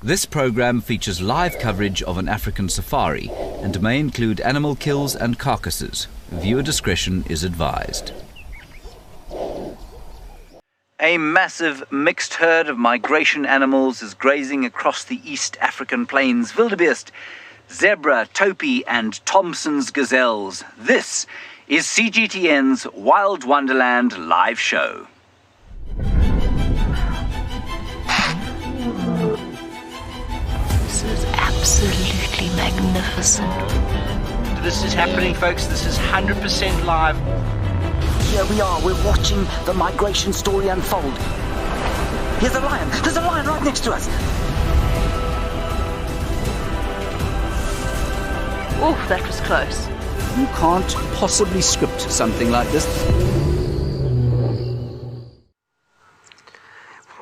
This program features live coverage of an African safari and may include animal kills and carcasses. Viewer discretion is advised. A massive mixed herd of migration animals is grazing across the East African plains. Wildebeest, zebra, topi and Thompson's gazelles. This is CGTN's Wild Wonderland live show. This is absolutely magnificent. This is happening, folks. This is 100% live. Here we are. We're watching the migration story unfold. Here's a lion. There's a lion right next to us. Oh, that was close. You can't possibly script something like this.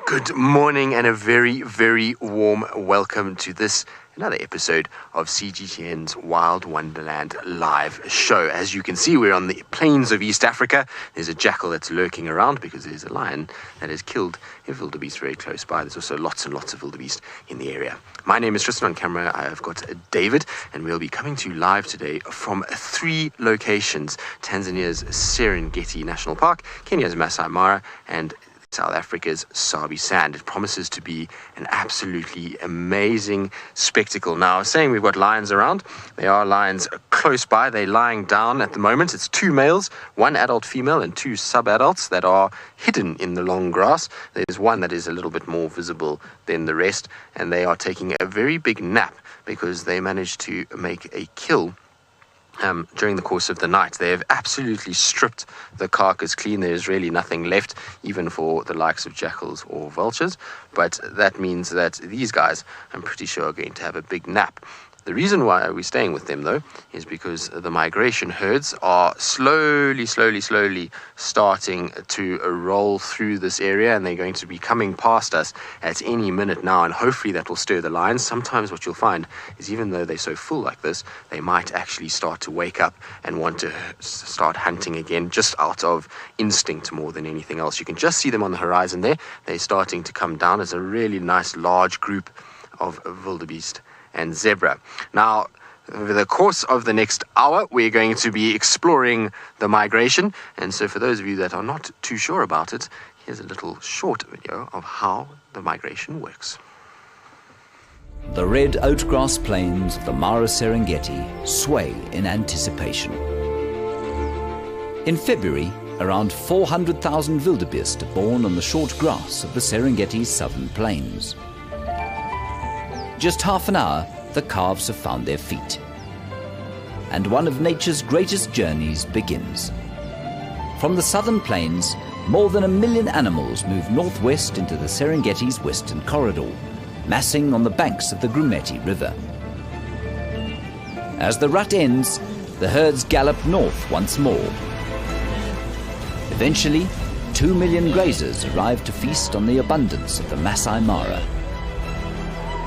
Good morning and a very, very warm welcome to this another episode of CGTN's Wild Wonderland live show. As you can see, we're on the plains of East Africa. There's a jackal that's lurking around because there's a lion that has killed a wildebeest very close by. There's also lots and lots of wildebeest in the area. My name is Tristan. On camera, I've got David, and we'll be coming to you live today from 3 locations: Tanzania's Serengeti National Park, Kenya's Massa, and South Africa's Sabi Sand. It promises to be an absolutely amazing spectacle. Now, I was saying we've got lions around. There are lions close by. They're lying down at the moment. It's 2 males, 1 adult female, and 2 sub-adults that are hidden in the long grass. There's one that is a little bit more visible than the rest, and they are taking a very big nap because they managed to make a kill during the course of the night. They have absolutely stripped the carcass clean. There is really nothing left, even for the likes of jackals or vultures. But that means that these guys, I'm pretty sure, are going to have a big nap. The reason why we're staying with them, though, is because the migration herds are slowly starting to roll through this area, and they're going to be coming past us at any minute now, and hopefully that will stir the lions. Sometimes what you'll find is, even though they're so full like this, they might actually start to wake up and want to start hunting again, just out of instinct more than anything else. You can just see them on the horizon there. They're starting to come down as a really nice large group of wildebeest and zebra. Now, over the course of the next hour, we're going to be exploring the migration. And so for those of you that are not too sure about it, here's a little short video of how the migration works. The red oatgrass plains of the Mara Serengeti sway in anticipation. In February, around 400,000 wildebeest are born on the short grass of the Serengeti's southern plains. Just half an hour, the calves have found their feet. And one of nature's greatest journeys begins. From the southern plains, more than 1 million animals move northwest into the Serengeti's western corridor, massing on the banks of the Grumeti River. As the rut ends, the herds gallop north once more. Eventually, 2 million grazers arrive to feast on the abundance of the Masai Mara.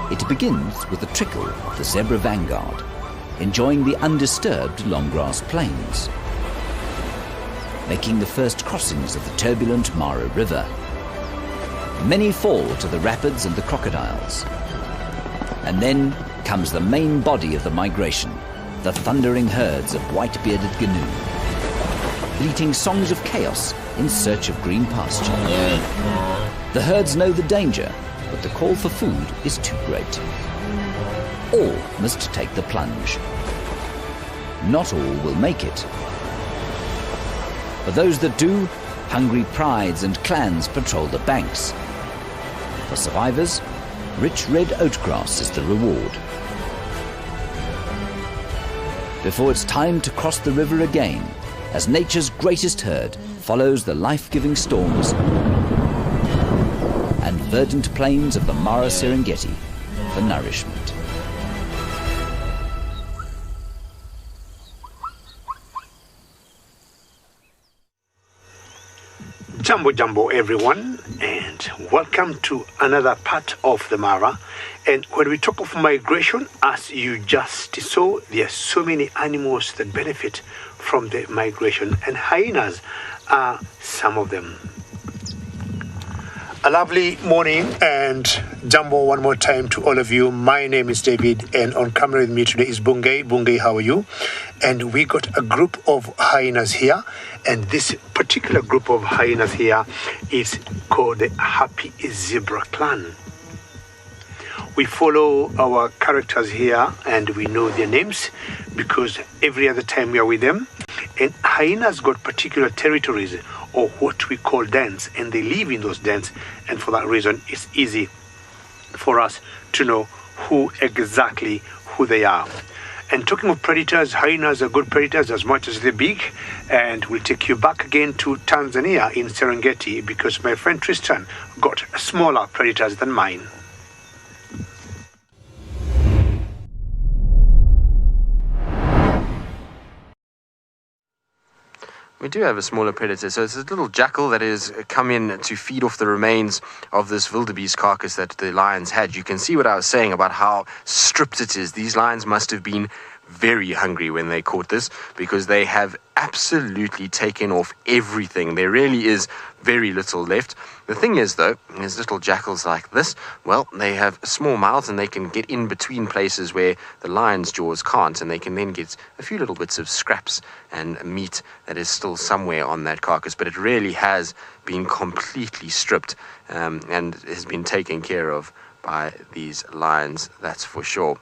It begins with a trickle of the zebra vanguard, enjoying the undisturbed long grass plains, making the first crossings of the turbulent Mara River. Many fall to the rapids and the crocodiles. And then comes the main body of the migration, the thundering herds of white-bearded gnu, bleating songs of chaos in search of green pasture. The herds know the danger, but the call for food is too great. All must take the plunge. Not all will make it. For those that do, hungry prides and clans patrol the banks. For survivors, rich red oatgrass is the reward. Before it's time to cross the river again, as nature's greatest herd follows the life-giving storms and verdant plains of the Mara Serengeti for nourishment. Jambo everyone, and welcome to another part of the Mara. And when we talk of migration, as you just saw, there are so many animals that benefit from the migration, and hyenas are some of them. A lovely morning and Jumbo one more time to all of you. My name is David and on camera with me today is Bungay. Bungay, how are you? And we got a group of hyenas here, and this particular group of hyenas here is called the Happy Zebra Clan. We follow our characters here and we know their names because every other time we are with them. And hyenas got particular territories or what we call dens, and they live in those dens, and for that reason it's easy for us to know who they are. And talking of predators, hyenas are good predators as much as they're big, and we'll take you back again to Tanzania in Serengeti because my friend Tristan got smaller predators than mine. We do have a smaller predator, so it's a little jackal that has come in to feed off the remains of this wildebeest carcass that the lions had. You can see what I was saying about how stripped it is. These lions must have been very hungry when they caught this because they have absolutely taken off everything. There really is very little left. The thing is, though, is little jackals like this, well, they have small mouths and they can get in between places where the lion's jaws can't, and they can then get a few little bits of scraps and meat that is still somewhere on that carcass, but it really has been completely stripped and has been taken care of by these lions, that's for sure.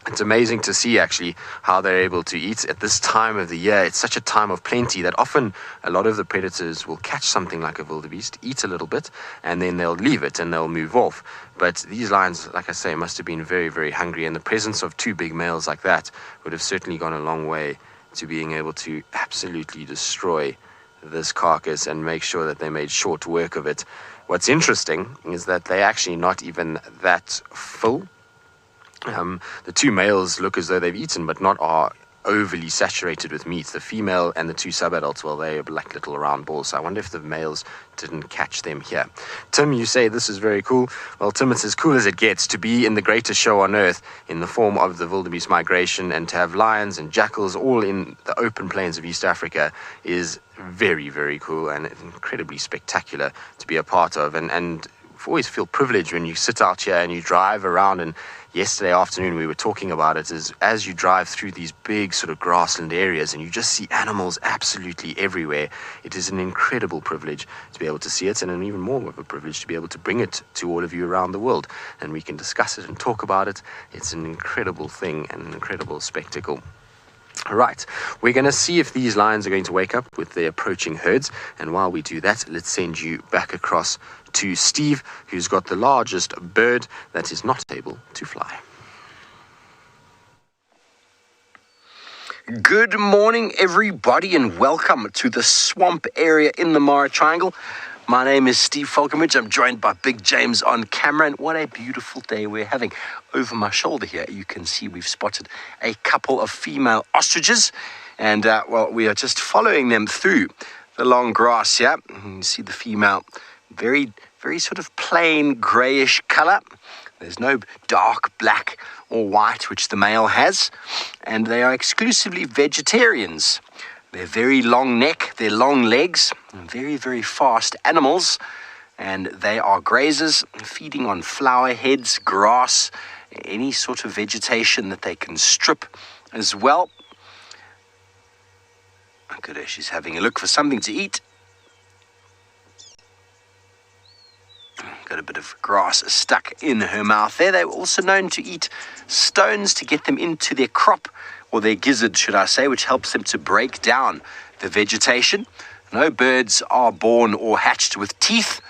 It's amazing to see, actually, how they're able to eat at this time of the year. It's such a time of plenty that often a lot of the predators will catch something like a wildebeest, eat a little bit, and then they'll leave it and they'll move off. But these lions, like I say, must have been very, very hungry, and the presence of two big males like that would have certainly gone a long way to being able to absolutely destroy this carcass and make sure that they made short work of it. What's interesting is that they're actually not even that full. The two males look as though they've eaten, but not are overly saturated with meat. The female and the two subadults, well, they are like little round balls. So I wonder if the males didn't catch them here. Tim, you say this is very cool. Well, Tim, it's as cool as it gets to be in the greatest show on earth in the form of the wildebeest migration, and to have lions and jackals all in the open plains of East Africa is very, very cool and incredibly spectacular to be a part of. And always feel privileged when you sit out here and you drive around. And yesterday afternoon we were talking about it, as you drive through these big sort of grassland areas and you just see animals absolutely everywhere. It is an incredible privilege to be able to see it, and an even more of a privilege to be able to bring it to all of you around the world, and we can discuss it and talk about it. It's an incredible thing and an incredible spectacle. Right, we're going to see if these lions are going to wake up with the approaching herds, and while we do that, let's send you back across to Steve, who's got the largest bird that is not able to fly. Good morning, everybody, and welcome to the swamp area in the Mara Triangle. My name is Steve Falconbridge. I'm joined by Big James on camera, and what a beautiful day we're having. Over my shoulder here, you can see we've spotted a couple of female ostriches, and well, we are just following them through the long grass here. You see the female, very, very sort of plain grayish color. There's no dark black or white, which the male has, and they are exclusively vegetarians. Their very long neck, their long legs, very, very fast animals, and they are grazers, feeding on flower heads, grass, any sort of vegetation that they can strip as well. Look at her, she's having a look for something to eat. Got a bit of grass stuck in her mouth there. They were also known to eat stones to get them into their crop, or their gizzard, should I say, which helps them to break down the vegetation. No birds are born or hatched with teeth,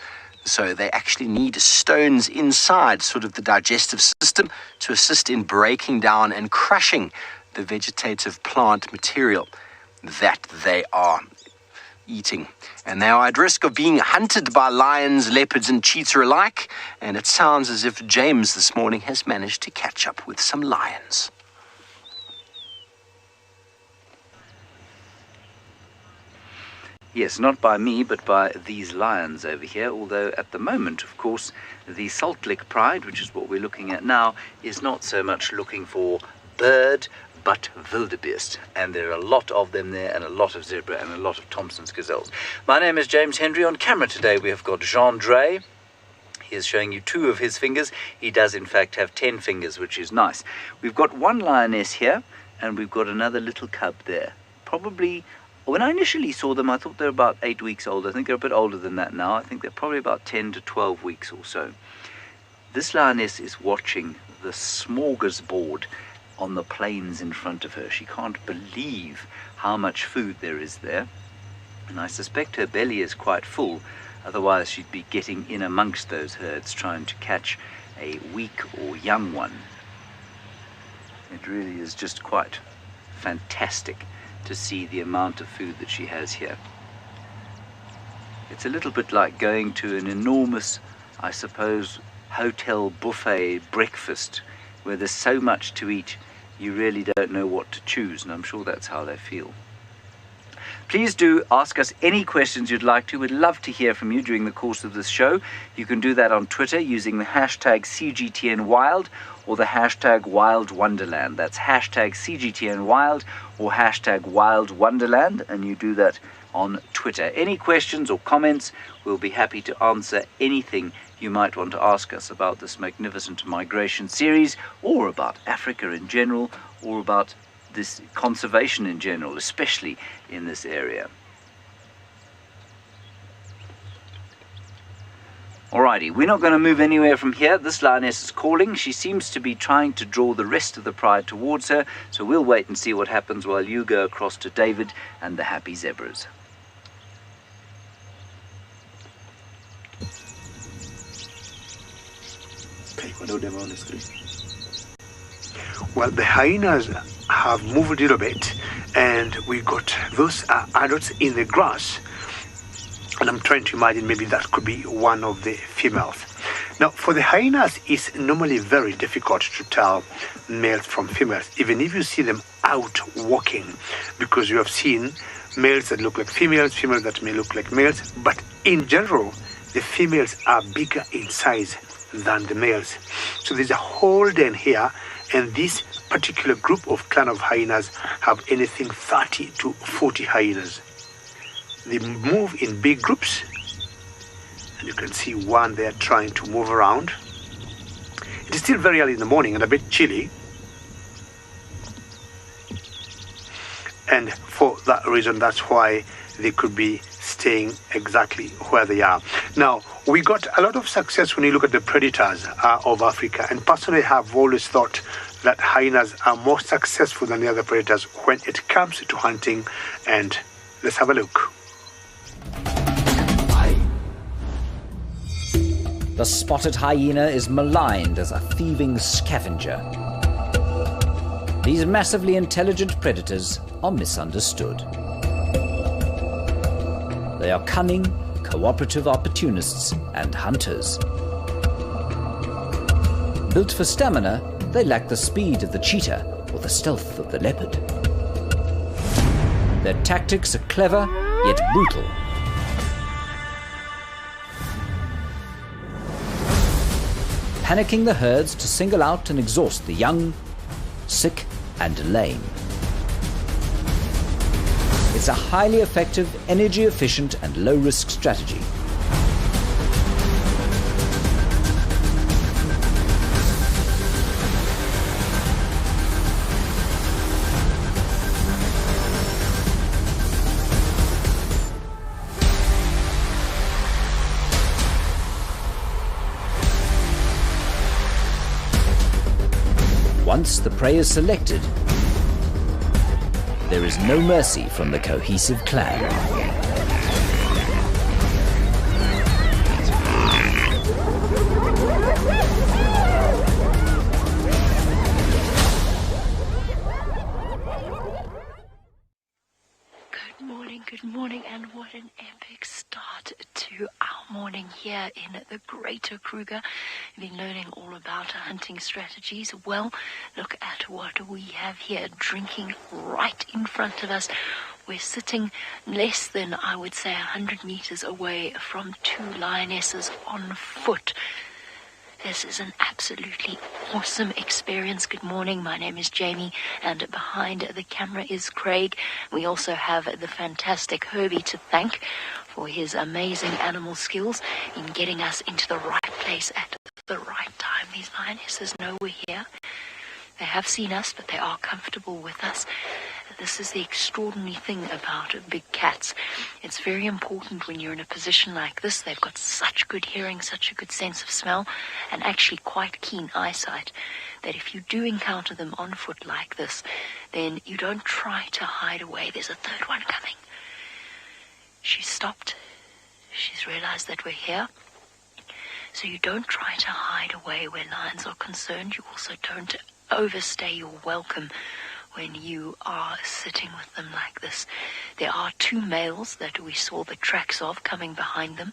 so they actually need stones inside sort of the digestive system to assist in breaking down and crushing the vegetative plant material that they are eating. And they are at risk of being hunted by lions, leopards, and cheetah alike, and it sounds as if James this morning has managed to catch up with some lions. Yes, not by me, but by these lions over here, although at the moment, of course, the Salt Lick Pride, which is what we're looking at now, is not so much looking for bird, but wildebeest. And there are a lot of them there, and a lot of zebra, and a lot of Thompson's gazelles. My name is James Hendry. On camera today, we have got Jean Drey. He is showing you 2 of his fingers. He does, in fact, have 10 fingers, which is nice. We've got one lioness here, and we've got another little cub there. Probably, when I initially saw them, I thought they were about 8 weeks old. I think they're a bit older than that now. I think they're probably about 10 to 12 weeks or so. This lioness is watching the smorgasbord on the plains in front of her. She can't believe how much food there is there. And I suspect her belly is quite full. Otherwise, she'd be getting in amongst those herds, trying to catch a weak or young one. It really is just quite fantastic to see the amount of food that she has here. It's a little bit like going to an enormous, I suppose, hotel buffet breakfast, where there's so much to eat, you really don't know what to choose, and I'm sure that's how they feel. Please do ask us any questions you'd like to. We'd love to hear from you during the course of this show. You can do that on Twitter using the hashtag CGTNWild or the hashtag WildWonderland. That's hashtag CGTNWild or hashtag WildWonderland, and you do that on Twitter. Any questions or comments, we'll be happy to answer anything you might want to ask us about this magnificent migration series, or about Africa in general, or about this conservation in general, especially in this area. Alrighty, we're not going to move anywhere from here. This lioness is calling. She seems to be trying to draw the rest of the pride towards her, so we'll wait and see what happens while you go across to David and the happy zebras. Okay, what do they on the screen? Well, the hyenas have moved a little bit, and we got those adults in the grass, and I'm trying to imagine maybe that could be one of the females. Now, for the hyenas, it's normally very difficult to tell males from females, even if you see them out walking, because you have seen males that look like females, females that may look like males, but in general, the females are bigger in size than the males. So there's a whole den here, and this particular group of clan of hyenas have anything 30 to 40 hyenas. They move in big groups, and you can see one there trying to move around. It is still very early in the morning and a bit chilly, and for that reason, that's why they could be staying exactly where they are. Now, we got a lot of success when you look at the predators of Africa, and personally have always thought that hyenas are more successful than the other predators when it comes to hunting, and let's have a look. The spotted hyena is maligned as a thieving scavenger. These massively intelligent predators are misunderstood. They are cunning, cooperative opportunists and hunters. Built for stamina, they lack the speed of the cheetah or the stealth of the leopard. Their tactics are clever, yet brutal. Panicking the herds to single out and exhaust the young, sick and lame. It's a highly effective, energy-efficient and low-risk strategy. Once the prey is selected, there is no mercy from the cohesive clan. Good morning, and what an epic start to our morning here in the greater Kruger. We've been learning all about hunting strategies. Well, look at what we have here, drinking right in front of us. We're sitting less than, I would say, 100 meters away from two lionesses on foot. This is an absolutely awesome experience. Good morning, my name is Jamie, and behind the camera is Craig. We also have the fantastic Herbie to thank for his amazing animal skills in getting us into the right place at the right time. These lionesses know we're here. They have seen us, but they are comfortable with us. This is the extraordinary thing about big cats. It's very important when you're in a position like this. They've got such good hearing, such a good sense of smell, and actually quite keen eyesight, that if you do encounter them on foot like this, then you don't try to hide away. There's a third one coming. She's stopped. She's realized that we're here. So you don't try to hide away where lions are concerned. You also don't overstay your welcome when you are sitting with them like this. There are two males that we saw the tracks of coming behind them,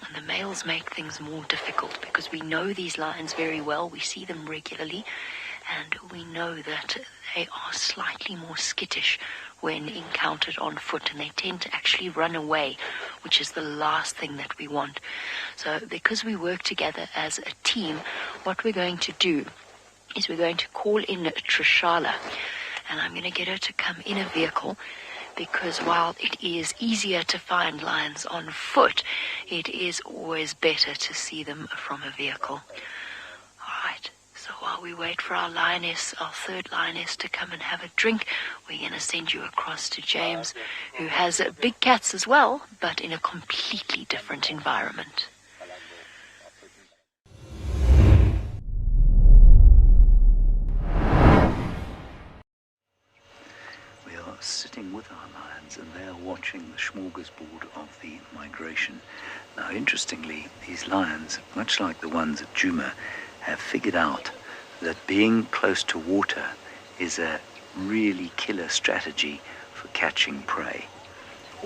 and the males make things more difficult because we know these lions very well. We see them regularly, and we know that they are slightly more skittish when encountered on foot, and they tend to actually run away, which is the last thing that we want. So because we work together as a team, what we're going to do is we're going to call in Trishala, and I'm going to get her to come in a vehicle, because while it is easier to find lions on foot, it is always better to see them from a vehicle. All right, so while we wait for our lioness, our third lioness, to come and have a drink, we're going to send you across to James, who has big cats as well, but in a completely different environment. Sitting with our lions, and they are watching the smorgasbord of the migration. Now, interestingly, these lions, much like the ones at Djuma, have figured out that being close to water is a really killer strategy for catching prey.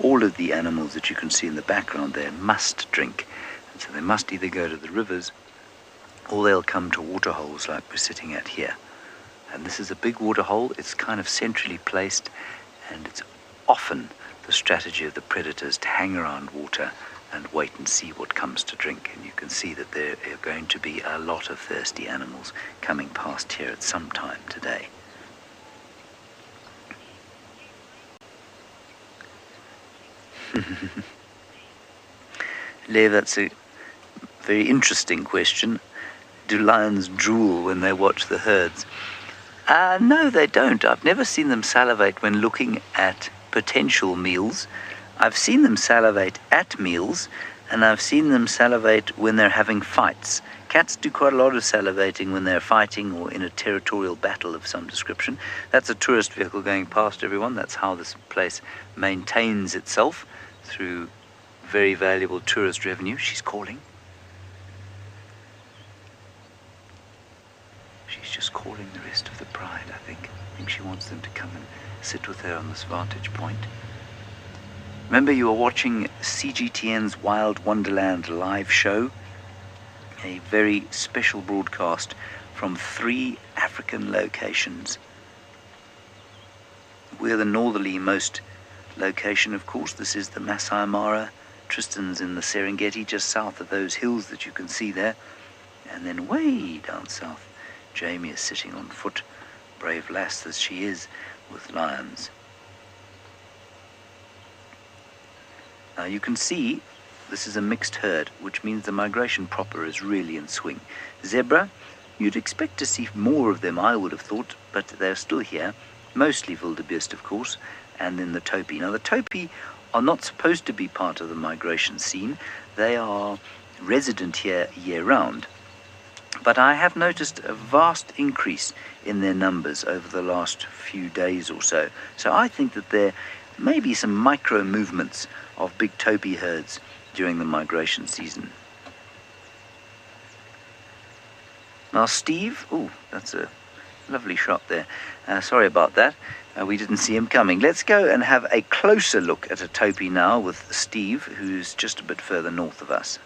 All of the animals that you can see in the background there must drink, and so they must either go to the rivers or they'll come to water holes like we're sitting at here. And this is a big water hole. It's kind of centrally placed, and it's often the strategy of the predators to hang around water and wait and see what comes to drink. And you can see that there are going to be a lot of thirsty animals coming past here at some time today. Lev, that's a very interesting question. Do lions drool when they watch the herds? No, they don't. I've never seen them salivate when looking at potential meals. I've seen them salivate at meals, and I've seen them salivate when they're having fights. Cats do quite a lot of salivating when they're fighting or in a territorial battle of some description. That's a tourist vehicle going past, everyone. That's how this place maintains itself, through very valuable tourist revenue. She's calling. She's just calling the rest of the pride, I think. I think she wants them to come and sit with her on this vantage point. Remember, you are watching CGTN's Wild Wonderland live show, a very special broadcast from 3 African locations. We're the northerly-most location, of course. This is the Masai Mara. Tristan's in the Serengeti, just south of those hills that you can see there. And then way down south, Jamie is sitting on foot, brave lass as she is, with lions. Now you can see this is a mixed herd, which means the migration proper is really in swing. Zebra, you'd expect to see more of them, I would have thought, but they're still here, mostly wildebeest, of course, and then the topi. Now the topi are not supposed to be part of the migration scene. They are resident here year-round. But I have noticed a vast increase in their numbers over the last few days or so. So I think that there may be some micro movements of big topi herds during the migration season. Now Steve, oh, that's a lovely shot there. Sorry about that. We didn't see him coming. Let's go and have a closer look at a topi now with Steve, who's just a bit further north of us.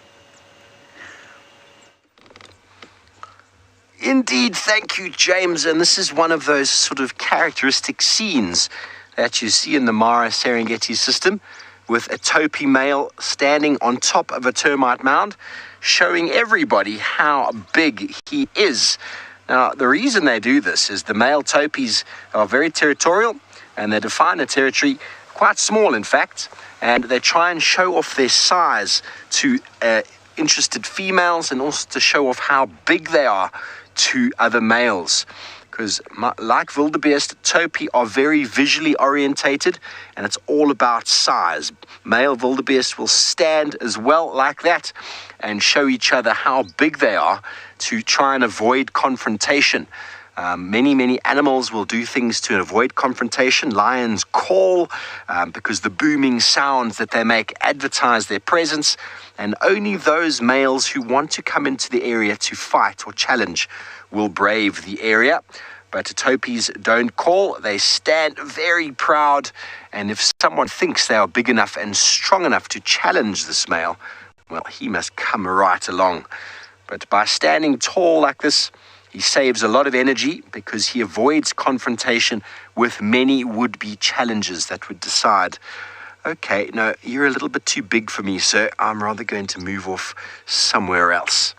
Indeed, thank you, James. And this is one of those sort of characteristic scenes that you see in the Mara Serengeti system, with a Topi male standing on top of a termite mound, showing everybody how big he is. Now, the reason they do this is the male Topis are very territorial, and they define a territory quite small, in fact, and they try and show off their size to interested females, and also to show off how big they are to other males. Because like wildebeest, Topi are very visually orientated, and it's all about size. Male wildebeest will stand as well like that and show each other how big they are to try and avoid confrontation. Many animals will do things to avoid confrontation. Lions call because the booming sounds that they make advertise their presence, and only those males who want to come into the area to fight or challenge will brave the area. But Topis don't call. They stand very proud, and if someone thinks they are big enough and strong enough to challenge this male, well, he must come right along. But by standing tall like this, he saves a lot of energy because he avoids confrontation with many would-be challengers that would decide, okay, no, you're a little bit too big for me, sir. I'm rather going to move off somewhere else.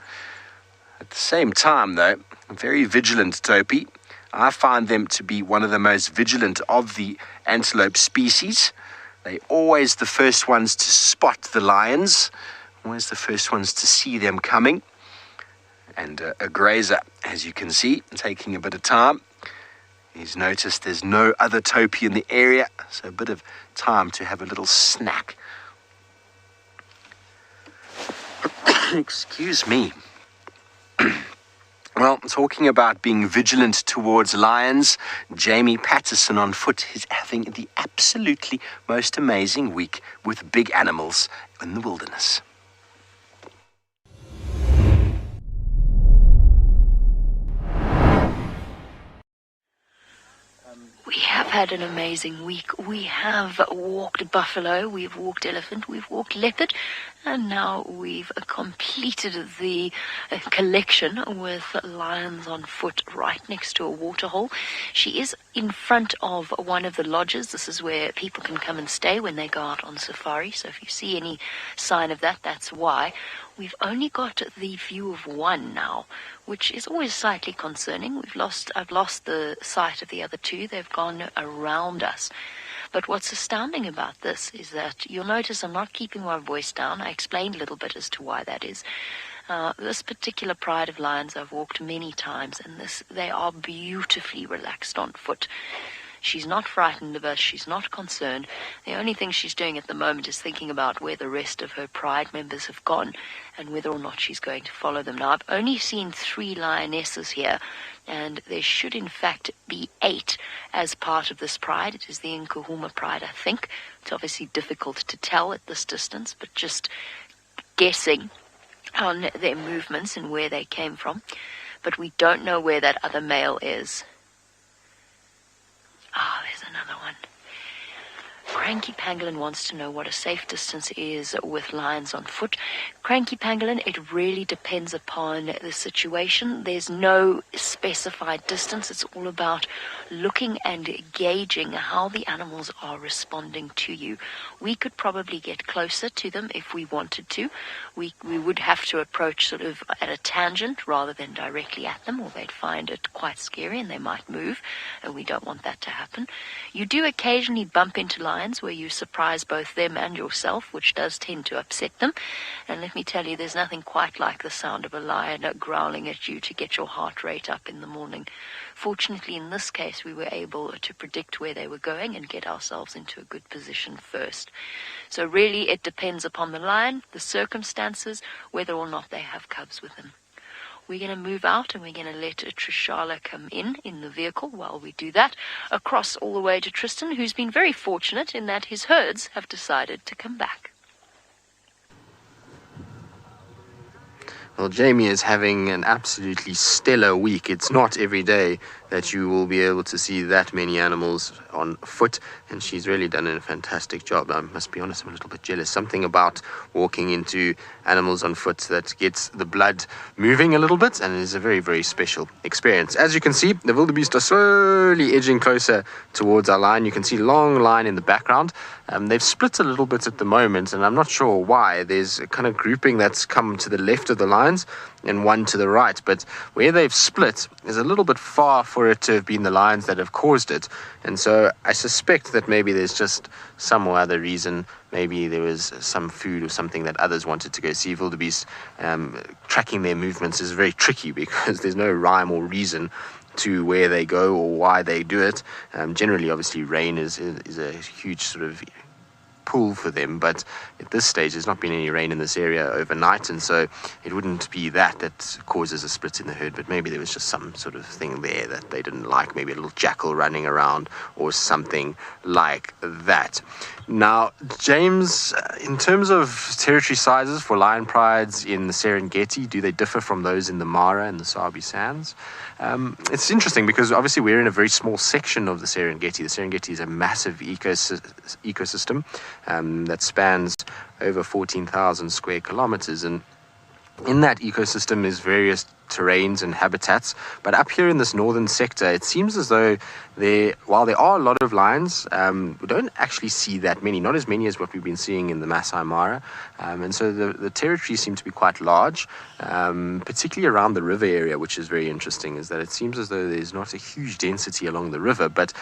At the same time, though, a very vigilant Topi. I find them to be one of the most vigilant of the antelope species. They're always the first ones to spot the lions, always the first ones to see them coming. And a grazer, as you can see, taking a bit of time. He's noticed there's no other Topi in the area, so a bit of time to have a little snack. Excuse me. Well, talking about being vigilant towards lions, Jamie Patterson on foot is having the absolutely most amazing week with big animals in the wilderness. We have had an amazing week. We have walked buffalo, we've walked elephant, we've walked leopard, and now we've completed the collection with lions on foot right next to a waterhole. She is in front of one of the lodges. This is where people can come and stay when they go out on safari. So if you see any sign of that, that's why. We've only got the view of one now, which is always slightly concerning. I've lost the sight of the other two. They've gone around us. But what's astounding about this is that you'll notice I'm not keeping my voice down. I explained a little bit as to why that is. This particular pride of lions I've walked many times, and they are beautifully relaxed on foot. She's not frightened of us. She's not concerned. The only thing she's doing at the moment is thinking about where the rest of her pride members have gone and whether or not she's going to follow them. Now, I've only seen 3 lionesses here, and there should, in fact, be 8 as part of this pride. It is the Nkuhuma pride, I think. It's obviously difficult to tell at this distance, but just guessing on their movements and where they came from. But we don't know where that other male is. Ah, there's another one. Cranky Pangolin wants to know what a safe distance is with lions on foot. Cranky Pangolin, it really depends upon the situation. There's no specified distance. It's all about looking and gauging how the animals are responding to you. We could probably get closer to them if we wanted to. We would have to approach sort of at a tangent rather than directly at them, or they'd find it quite scary and they might move, and we don't want that to happen. You do occasionally bump into lions where you surprise both them and yourself, which does tend to upset them. And let me tell you, there's nothing quite like the sound of a lion growling at you to get your heart rate up in the morning. Fortunately, in this case, we were able to predict where they were going and get ourselves into a good position first. So really, it depends upon the lion, the circumstances, whether or not they have cubs with them. We're going to move out and we're going to let Trishala come in the vehicle while we do that, across all the way to Tristan, who's been very fortunate in that his herds have decided to come back. Well, Jamie is having an absolutely stellar week. It's not every day that you will be able to see that many animals on foot, and she's really done a fantastic job. I must be honest, I'm a little bit jealous. Something about walking into animals on foot that gets the blood moving a little bit, and it is a very, very special experience. As you can see, the wildebeest are slowly edging closer towards our line. You can see a long line in the background. They've split a little bit at the moment, and I'm not sure why. There's a kind of grouping that's come to the left of the lines and one to the right, but where they've split is a little bit far for it to have been the lions that have caused it. And so I suspect that maybe there's just some or other reason. Maybe there was some food or something that others wanted to go see. Wildebeest tracking their movements is very tricky because there's no rhyme or reason to where they go or why they do it. Generally, obviously, rain is a huge sort of pull for them, but at this stage there's not been any rain in this area overnight, and so it wouldn't be that causes a split in the herd, but maybe there was just some sort of thing there that they didn't like, maybe a little jackal running around or something like that. Now, James, in terms of territory sizes for lion prides in the Serengeti, do they differ from those in the Mara and the Sabi Sands? It's interesting because obviously we're in a very small section of the Serengeti. The Serengeti is a massive ecosystem that spans over 14,000 square kilometers, and in that ecosystem is various terrains and habitats. But up here in this northern sector, it seems as though while there are a lot of lions, we don't actually see that many, not as many as what we've been seeing in the Masai Mara. And so the territories seem to be quite large, particularly around the river area, which is very interesting, is that it seems as though there's not a huge density along the river, but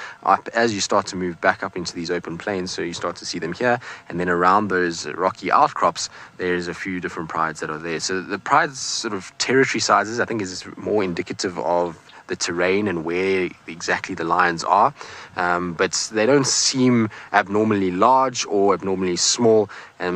as you start to move back up into these open plains, so you start to see them here, and then around those rocky outcrops, there's a few different prides that are there. So the pride's sort of territory sizes, I think, is more indicative of the terrain and where exactly the lions are, but they don't seem abnormally large or abnormally small,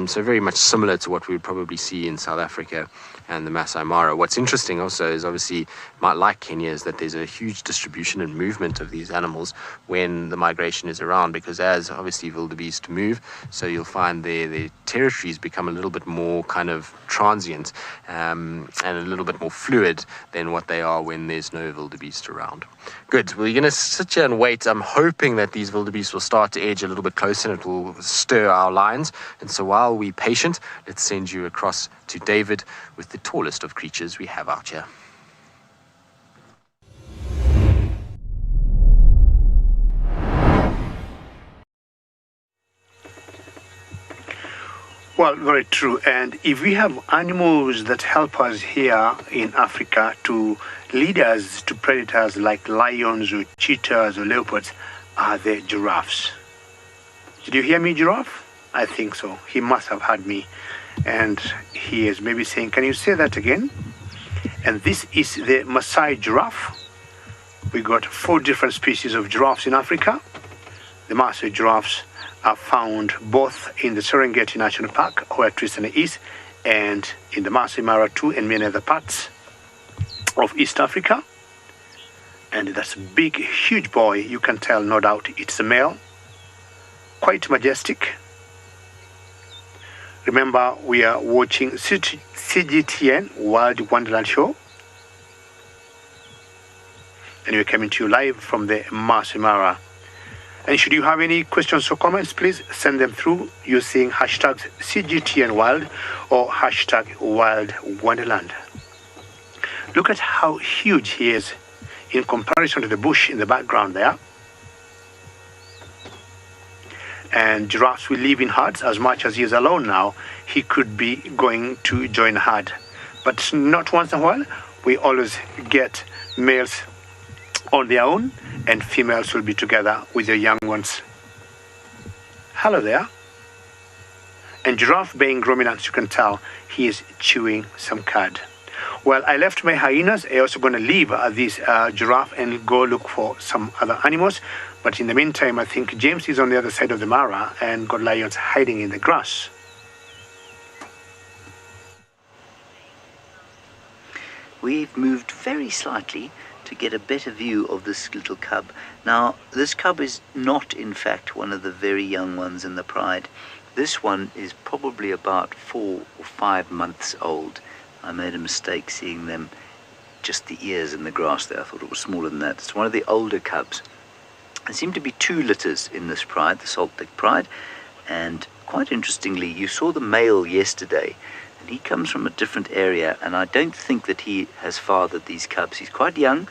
so very much similar to what we would probably see in South Africa and the Masai Mara. What's interesting also is obviously, like Kenya, is that there's a huge distribution and movement of these animals when the migration is around, because as obviously wildebeest move, so you'll find their territories become a little bit more kind of transient and a little bit more fluid than what they are when there's no wildebeest around. Good. We're going to sit here and wait. I'm hoping that these wildebeest will start to edge a little bit closer and it will stir our lines. And so while we're patient, let's send you across to David with the tallest of creatures we have out here. Well, very true. And if we have animals that help us here in Africa to lead us to predators like lions or cheetahs or leopards, are the giraffes. Did you hear me, giraffe? I think so. He must have heard me. And he is maybe saying, can you say that again? And this is the Maasai giraffe. We got 4 different species of giraffes in Africa. The Maasai giraffes are found both in the Serengeti National Park, where Tanzania is, and in the Masai Mara too, and many other parts of East Africa. And that's a big, huge boy. You can tell, no doubt, it's a male. Quite majestic. Remember, we are watching CGTN World Wonderland Show. And we're coming to you live from the Masai Mara. And should you have any questions or comments, please send them through using hashtags CGTNWild or hashtag Wild Wonderland. Look at how huge he is in comparison to the bush in the background there. And giraffes will live in herds. As much as he is alone now, he could be going to join a herd. But not once in a while. We always get males on their own, and females will be together with their young ones. Hello there. And giraffe being ruminants, you can tell he is chewing some cud. Well, I left my hyenas. I'm also going to leave this giraffe and go look for some other animals. But in the meantime, I think James is on the other side of the Mara and got lions hiding in the grass. We've moved very slightly to get a better view of this little cub. Now, this cub is not, in fact, one of the very young ones in the pride. This one is probably about 4 or 5 months old. I made a mistake seeing them just the ears in the grass there. I thought it was smaller than that. It's one of the older cubs. There seem to be 2 litters in this pride, the Salt Lick Pride, and quite interestingly, you saw the male yesterday, and he comes from a different area, and I don't think that he has fathered these cubs. He's quite young,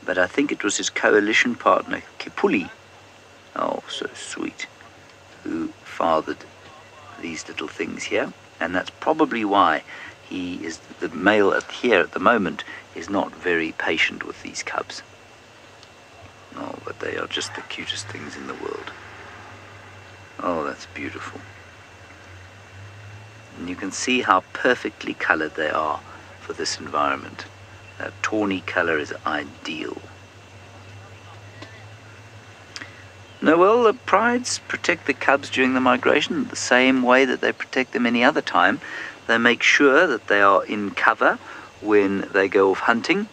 but I think it was his coalition partner, Kipuli, oh, so sweet, who fathered these little things here, and that's probably why the male here at the moment is not very patient with these cubs. Oh, but they are just the cutest things in the world. Oh, that's beautiful. And you can see how perfectly colored they are for this environment. That tawny color is ideal. No, well, the prides protect the cubs during the migration the same way that they protect them any other time. They make sure that they are in cover when they go off hunting,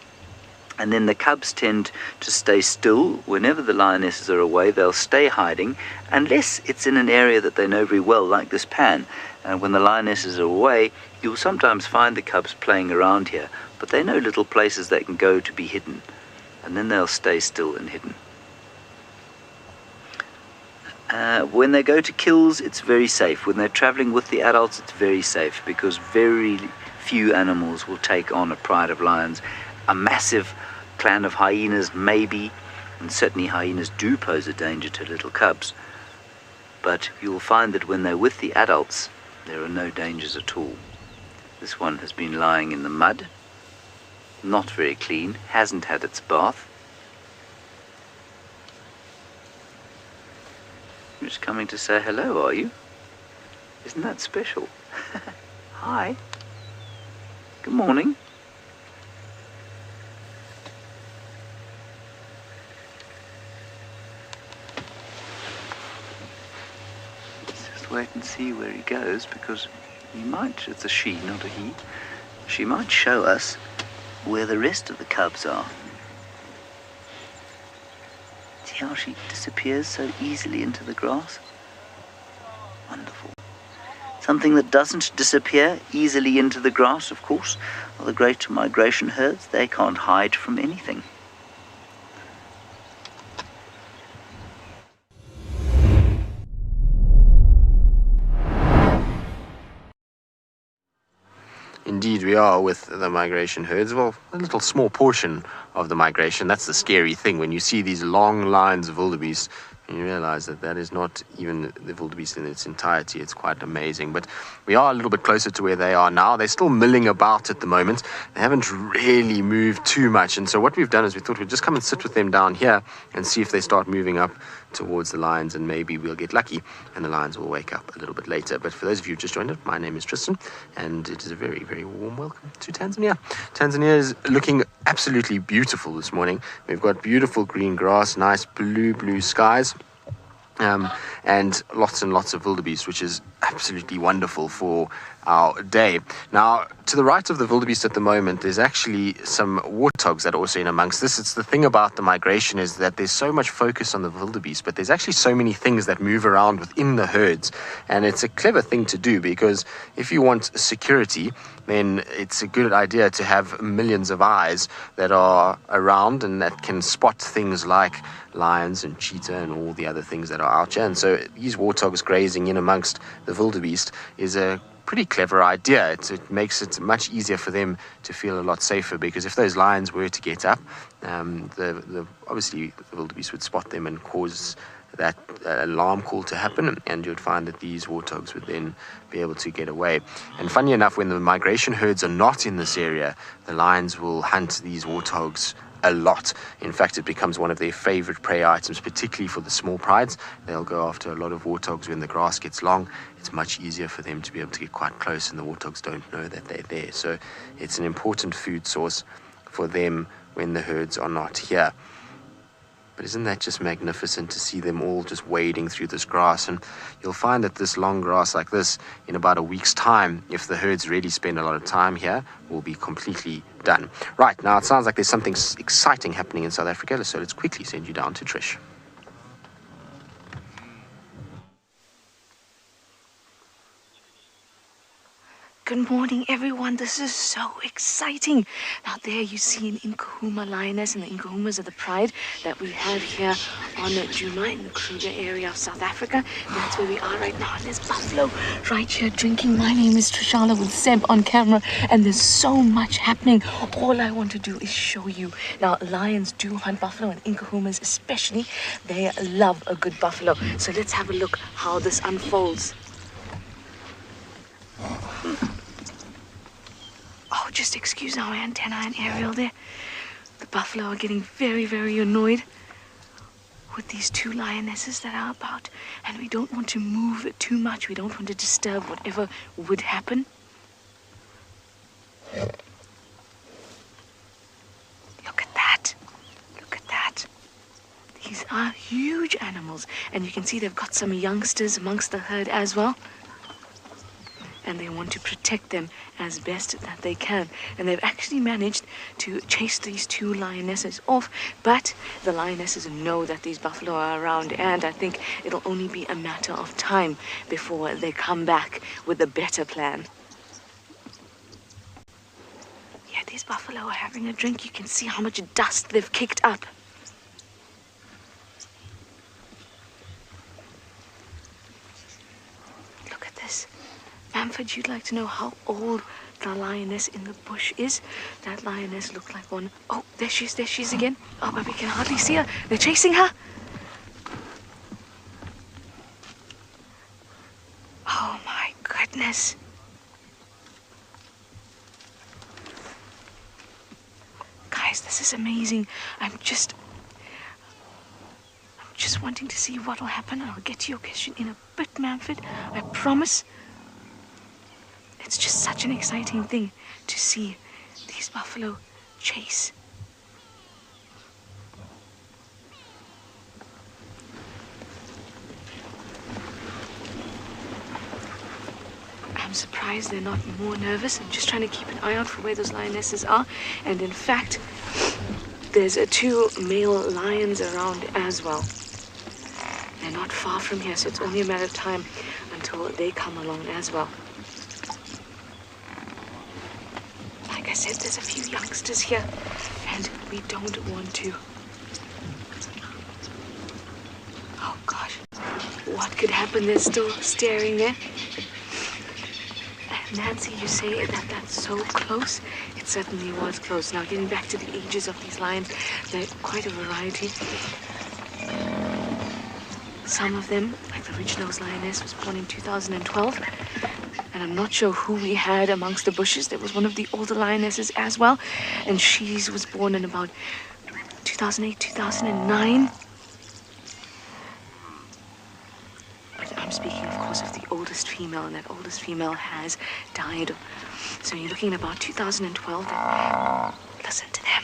and then the cubs tend to stay still. Whenever the lionesses are away, they'll stay hiding, unless it's in an area that they know very well, like this pan. And when the lionesses are away, you'll sometimes find the cubs playing around here, but they know little places they can go to be hidden, and then they'll stay still and hidden. When they go to kills, it's very safe. When they're traveling with the adults, it's very safe, because very few animals will take on a pride of lions. A massive clan of hyenas, maybe, and certainly hyenas do pose a danger to little cubs. But you'll find that when they're with the adults, there are no dangers at all. This one has been lying in the mud, not very clean, hasn't had its bath. You're just coming to say hello, are you? Isn't that special? Hi. Good morning. Let's just wait and see where he goes, because he might, it's a she, not a he, she might show us where the rest of the cubs are. See how she disappears so easily into the grass? Wonderful. Something that doesn't disappear easily into the grass, of course, are the great migration herds. They can't hide from anything. Indeed, we are with the migration herds. Well, a little small portion of the migration. That's the scary thing. When you see these long lines of wildebeest, and you realize that that is not even the wildebeest in its entirety. It's quite amazing. But we are a little bit closer to where they are now. They're still milling about at the moment. They haven't really moved too much. And so what we've done is we thought we'd just come and sit with them down here and see if they start moving up towards the lions, and maybe we'll get lucky and the lions will wake up a little bit later. But for those of you who just joined us, my name is Tristan, and it is a very, very warm welcome to Tanzania. Tanzania is looking absolutely beautiful this morning. We've got beautiful green grass, nice blue skies, and lots of wildebeest, which is absolutely wonderful for our day. Now, to the right of the wildebeest at the moment, there's actually some warthogs that are also in amongst this. It's the thing about the migration is that there's so much focus on the wildebeest, but there's actually so many things that move around within the herds. And it's a clever thing to do, because if you want security, then it's a good idea to have millions of eyes that are around and that can spot things like lions and cheetah and all the other things that are out here. And so these warthogs grazing in amongst the wildebeest is a pretty clever idea. It makes it much easier for them to feel a lot safer, because if those lions were to get up, obviously the wildebeest would spot them and cause that alarm call to happen, and you'd find that these warthogs would then be able to get away. And funny enough, when the migration herds are not in this area, the lions will hunt these warthogs a lot. In fact, it becomes one of their favorite prey items, particularly for the small prides. They'll go after a lot of warthogs when the grass gets long. It's much easier for them to be able to get quite close, and the warthogs don't know that they're there. So it's an important food source for them when the herds are not here. But isn't that just magnificent to see them all just wading through this grass? And you'll find that this long grass like this, in about a week's time, if the herds really spend a lot of time here, will be completely done. Right, now it sounds like there's something exciting happening in South Africa, so let's quickly send you down to Trish. Good morning, everyone. This is so exciting. Now, there you see an Nkahuma lioness, and the Nkahumas are the pride that we have here on Djuma in the Kruger area of South Africa. That's where we are right now. And there's buffalo right here drinking. My name is Trishala with Seb on camera, and there's so much happening. All I want to do is show you. Now, lions do hunt buffalo, and Nkahumas especially. They love a good buffalo. So let's have a look how this unfolds. Oh, just excuse our antenna and aerial there. The buffalo are getting very, very annoyed with these two lionesses that are about. And we don't want to move too much. We don't want to disturb whatever would happen. Look at that. Look at that. These are huge animals. And you can see they've got some youngsters amongst the herd as well. And they want to protect them as best that they can. And they've actually managed to chase these two lionesses off, but the lionesses know that these buffalo are around, and I think it'll only be a matter of time before they come back with a better plan. Yeah, these buffalo are having a drink. You can see how much dust they've kicked up. Look at this. Manfred, you'd like to know how old the lioness in the bush is? That lioness looked like one. Oh, there she is again. Oh, but we can hardly see her. They're chasing her. Oh my goodness. Guys, this is amazing. I'm just wanting to see what will happen. I'll get to your question in a bit, Manfred. I promise. It's just such an exciting thing to see these buffalo chase. I'm surprised they're not more nervous. I'm just trying to keep an eye out for where those lionesses are. And in fact, there's two male lions around as well. They're not far from here, so it's only a matter of time until they come along as well. Like I said, there's a few youngsters here, and we don't want to. Oh gosh, what could happen? They're still staring there. Nancy, you say that that's so close? It certainly was close. Now, getting back to the ages of these lions, they're quite a variety. Some of them, like the ridge-nosed lioness, was born in 2012. And I'm not sure who we had amongst the bushes. There was one of the older lionesses as well. And she was born in about 2008, 2009. But I'm speaking, of course, of the oldest female. And that oldest female has died. So you're looking at about 2012. Listen to them.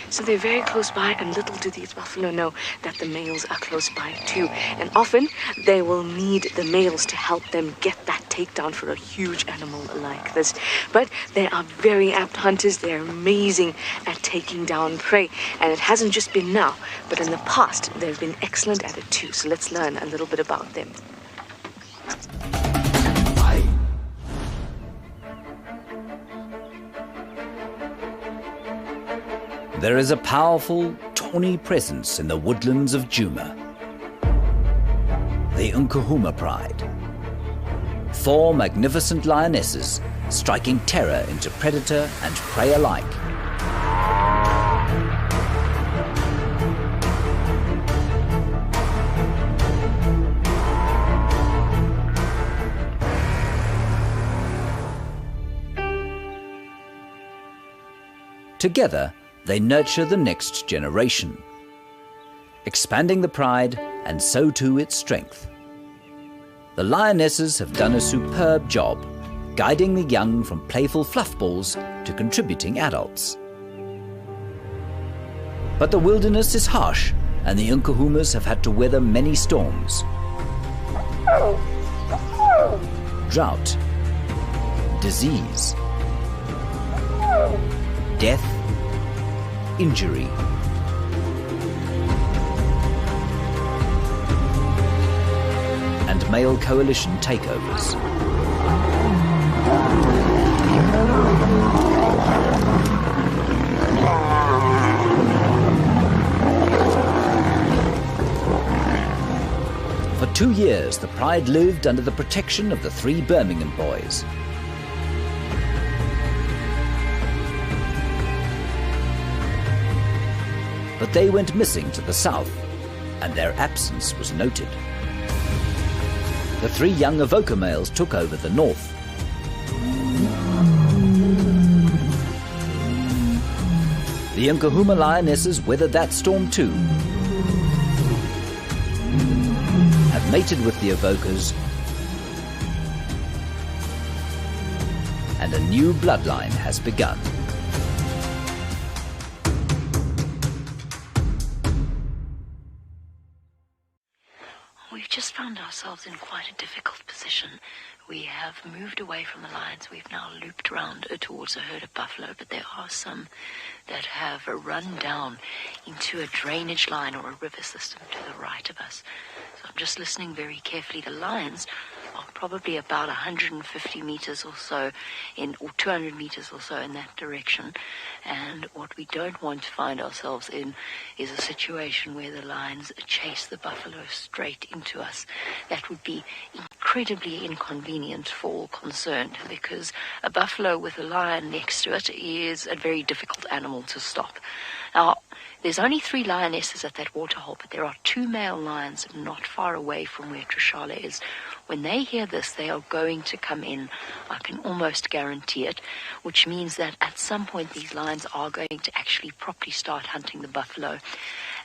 So they're very close by, and little do these buffalo know that the males are close by too. And often they will need the males to help them get that takedown for a huge animal like this. But they are very apt hunters. They're amazing at taking down prey. And it hasn't just been now, but in the past they've been excellent at it too. So let's learn a little bit about them. There is a powerful, tawny presence in the woodlands of Djuma. The Nkahuma pride. 4 magnificent lionesses striking terror into predator and prey alike. Together, they nurture the next generation, expanding the pride and so too its strength. The lionesses have done a superb job, guiding the young from playful fluffballs to contributing adults. But the wilderness is harsh, and the Nkahumas have had to weather many storms. Drought, disease, death, injury. and male coalition takeovers. For 2 years, the pride lived under the protection of the 3 Birmingham boys. But they went missing to the south, and their absence was noted. The 3 young Avoca males took over the north. The Nkahuma lionesses weathered that storm too, have mated with the Avocas, and a new bloodline has begun. We've just found ourselves in quite a difficult position. We have moved away from the lions. We've now looped around towards a herd of buffalo, but there are some that have run down into a drainage line or a river system to the right of us. So I'm just listening very carefully. The lions are probably about 150 meters or so or 200 meters or so in that direction. And what we don't want to find ourselves in is a situation where the lions chase the buffalo straight into us. That would be incredibly inconvenient for all concerned, because a buffalo with a lion next to it is a very difficult animal to stop. Now, there's only 3 lionesses at that waterhole, but there are 2 male lions not far away from where Trishala is. When they hear this, they are going to come in. I can almost guarantee it, which means that at some point these lions are going to actually properly start hunting the buffalo.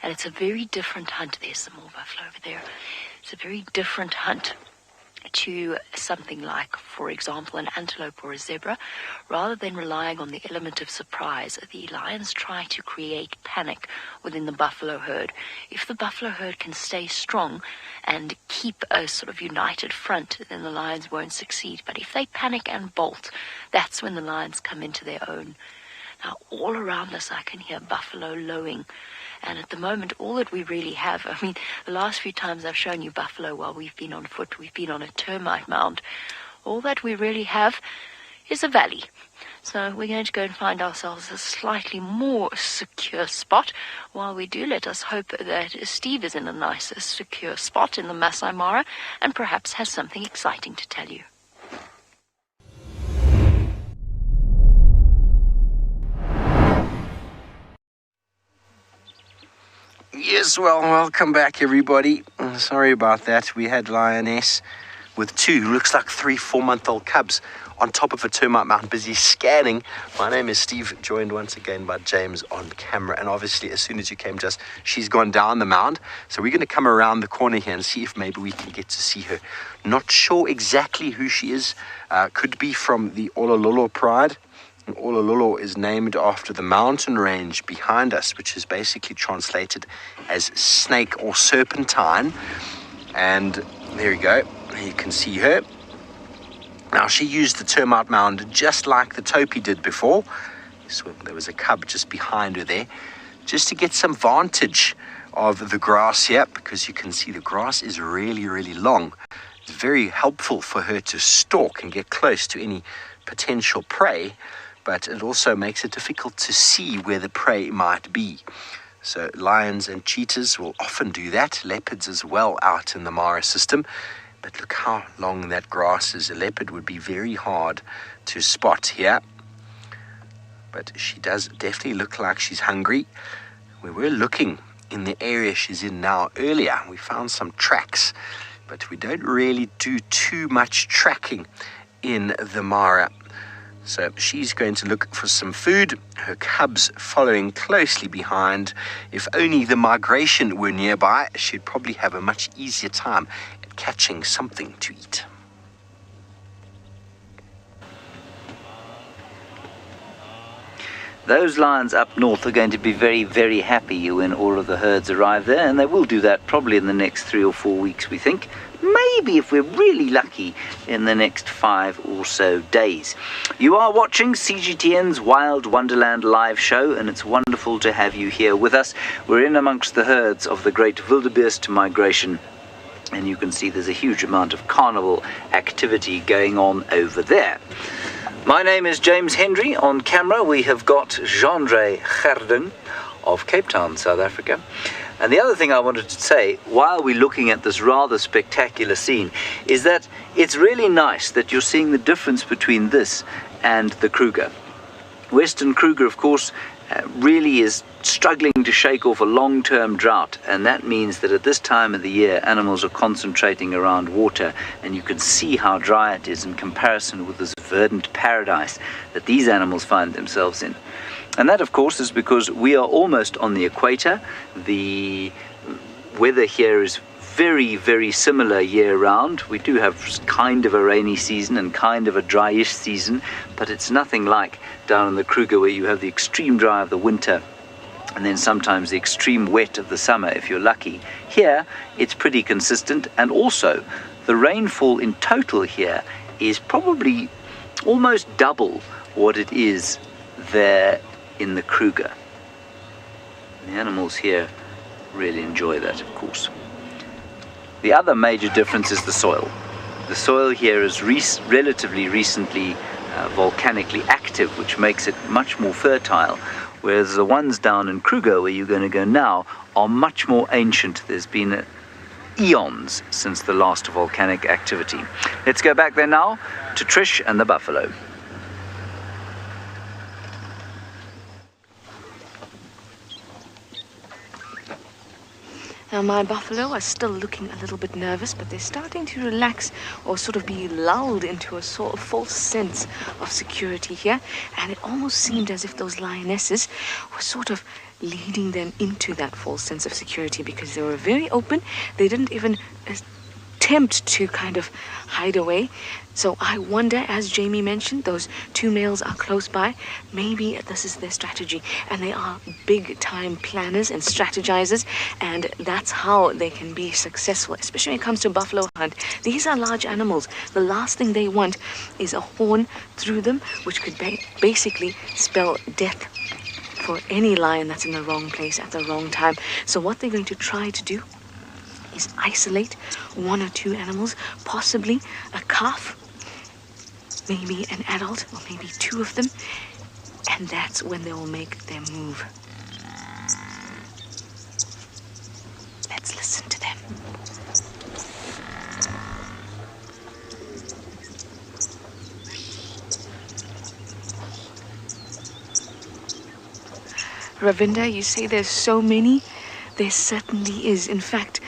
And it's a very different hunt. There's some more buffalo over there. It's a very different hunt to something like, for example, an antelope or a zebra. Rather than relying on the element of surprise, the lions try to create panic within the buffalo herd. If the buffalo herd can stay strong and keep a sort of united front, then the lions won't succeed. But if they panic and bolt, that's when the lions come into their own. Now, all around us I can hear buffalo lowing. And at the moment, all that we really have, I mean, the last few times I've shown you buffalo while we've been on foot, we've been on a termite mound. All that we really have is a valley. So we're going to go and find ourselves a slightly more secure spot. While we do, let us hope that Steve is in a nice, secure spot in the Masai Mara and perhaps has something exciting to tell you. Yes, well, welcome back, everybody. Sorry about that. We had lioness with 2, looks like 3 4-month-old cubs on top of a termite mound, busy scanning. My name is Steve, joined once again by James on camera. And obviously, as soon as you came to us, she's gone down the mound. So we're going to come around the corner here and see if maybe we can get to see her. Not sure exactly who she is. Could be from the Olololo pride. And Olololo is named after the mountain range behind us, which is basically translated as snake or serpentine. And there you go. You can see her. Now, she used the termite mound just like the Topi did before. So there was a cub just behind her there, just to get some vantage of the grass here, because you can see the grass is really, really long. It's very helpful for her to stalk and get close to any potential prey, but it also makes it difficult to see where the prey might be. So lions and cheetahs will often do that, leopards as well out in the Mara system. But look how long that grass is. A leopard would be very hard to spot here. But she does definitely look like she's hungry. We were looking in the area she's in now earlier. We found some tracks, but we don't really do too much tracking in the Mara. So she's going to look for some food, her cubs following closely behind. If only the migration were nearby, she'd probably have a much easier time at catching something to eat. Those lions up north are going to be very, very happy when all of the herds arrive there, and they will do that probably in the next 3 or 4 weeks, we think. Maybe, if we're really lucky, in the next 5 or so days. You are watching CGTN's Wild Wonderland live show, and it's wonderful to have you here with us. We're in amongst the herds of the great wildebeest migration And you can see there's a huge amount of carnival activity going on over there. My name is James Hendry. On camera we have got Jean-Ray Gerding of Cape Town, South Africa. And the other thing I wanted to say while we're looking at this rather spectacular scene is that it's really nice that you're seeing the difference between this and the Kruger. Western Kruger, of course, really is struggling to shake off a long-term drought, and that means that at this time of the year animals are concentrating around water, and you can see how dry it is in comparison with this verdant paradise that these animals find themselves in. And that, of course, is because we are almost on the equator. The weather here is very, very similar year-round. We do have kind of a rainy season and kind of a dryish season, but it's nothing like down in the Kruger where you have the extreme dry of the winter and then sometimes the extreme wet of the summer if you're lucky. Here, it's pretty consistent, and also the rainfall in total here is probably almost double what it is there in the Kruger. The animals here really enjoy that, of course. The other major difference is the soil. The soil here is relatively recently volcanically active, which makes it much more fertile, whereas the ones down in Kruger, where you're going to go now, are much more ancient. There's been eons since the last volcanic activity. Let's go back there now to Trish and the buffalo. Now, my buffalo are still looking a little bit nervous, but they're starting to relax or sort of be lulled into a sort of false sense of security here. And it almost seemed as if those lionesses were sort of leading them into that false sense of security, because they were very open. They didn't even attempt to kind of hide away. So I wonder, as Jamie mentioned, those two males are close by. Maybe this is their strategy, and they are big time planners and strategizers, and that's how they can be successful, especially when it comes to buffalo hunt. These are large animals. The last thing they want is a horn through them, which could basically spell death for any lion that's in the wrong place at the wrong time. So what they're going to try to do is isolate one or two animals, possibly a calf, maybe an adult, or maybe two of them, and that's when they will make their move. Let's listen to them. Ravinda, you say there's so many? There certainly is. In fact,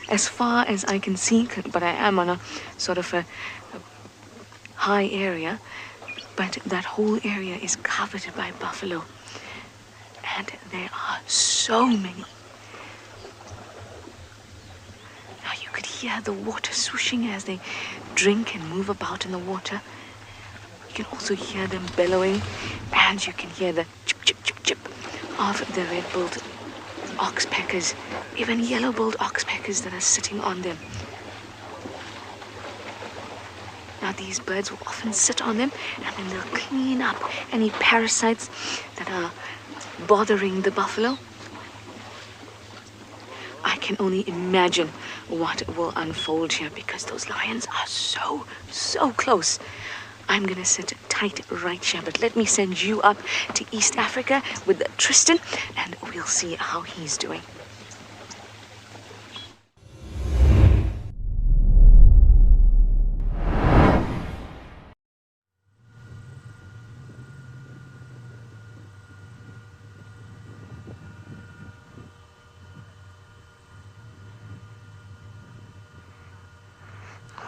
as far as I can see, but I am on a sort of a high area, but that whole area is covered by buffalo, and there are so many. Now you could hear the water swooshing as they drink and move about in the water. You can also hear them bellowing, and you can hear the chip, chip, chip, chip of the red-billed oxpeckers, even yellow-billed oxpeckers that are sitting on them. Now these birds will often sit on them, and then they'll clean up any parasites that are bothering the buffalo. I can only imagine what will unfold here, because those lions are so close. I'm gonna sit tight right here, but let me send you up to East Africa with Tristan, and we'll see how he's doing.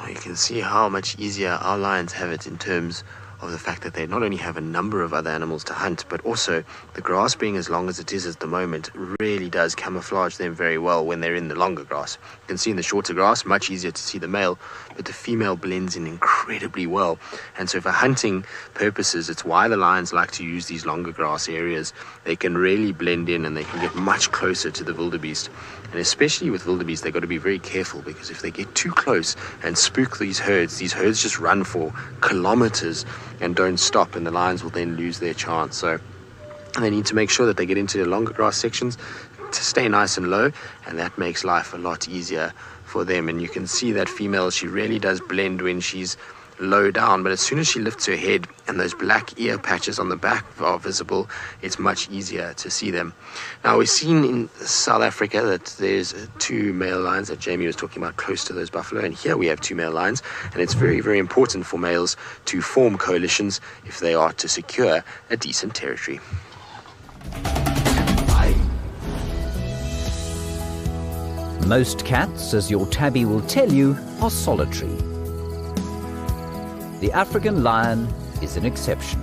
You can see how much easier our lions have it in terms of the fact that they not only have a number of other animals to hunt, but also the grass being as long as it is at the moment really does camouflage them very well when they're in the longer grass. You can see in the shorter grass, much easier to see the male, but the female blends in incredibly well. And so for hunting purposes, it's why the lions like to use these longer grass areas. They can really blend in and they can get much closer to the wildebeest. And especially with wildebeest, they've got to be very careful, because if they get too close and spook these herds just run for kilometers and don't stop, and the lions will then lose their chance. So they need to make sure that they get into the longer grass sections to stay nice and low, and that makes life a lot easier for them. And you can see that female, she really does blend when she's low down, but as soon as she lifts her head and those black ear patches on the back are visible, it's much easier to see them. Now, we've seen in South Africa that there's 2 male lions that Jamie was talking about close to those buffalo, and here we have 2 male lions, and it's very, very important for males to form coalitions if they are to secure a decent territory. Most cats, as your tabby will tell you, are solitary. The African lion is an exception.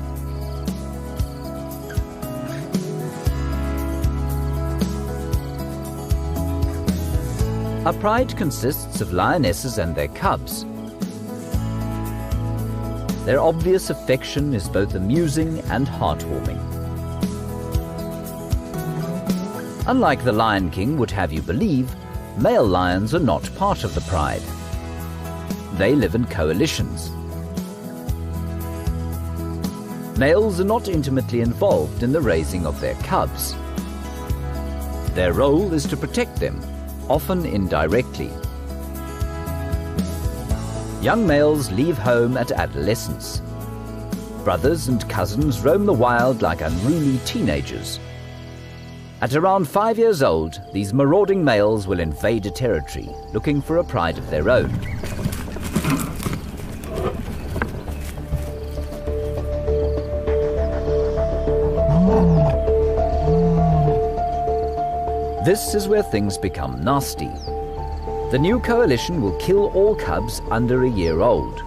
A pride consists of lionesses and their cubs. Their obvious affection is both amusing and heartwarming. Unlike the Lion King would have you believe, male lions are not part of the pride. They live in coalitions. Males are not intimately involved in the raising of their cubs. Their role is to protect them, often indirectly. Young males leave home at adolescence. Brothers and cousins roam the wild like unruly teenagers. At around 5 years old, these marauding males will invade a territory, looking for a pride of their own. This is where things become nasty. The new coalition will kill all cubs under a year old.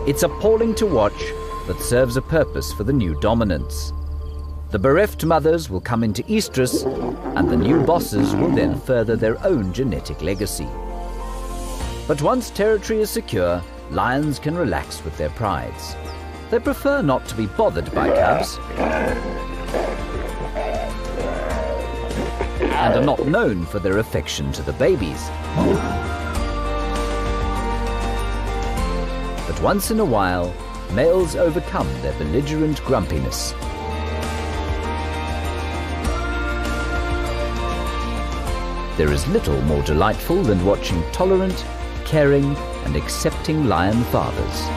It's appalling to watch, but serves a purpose for the new dominance. The bereft mothers will come into estrus, and the new bosses will then further their own genetic legacy. But once territory is secure, lions can relax with their prides. They prefer not to be bothered by cubs, and are not known for their affection to the babies. But once in a while, males overcome their belligerent grumpiness. There is little more delightful than watching tolerant, caring, and accepting lion fathers.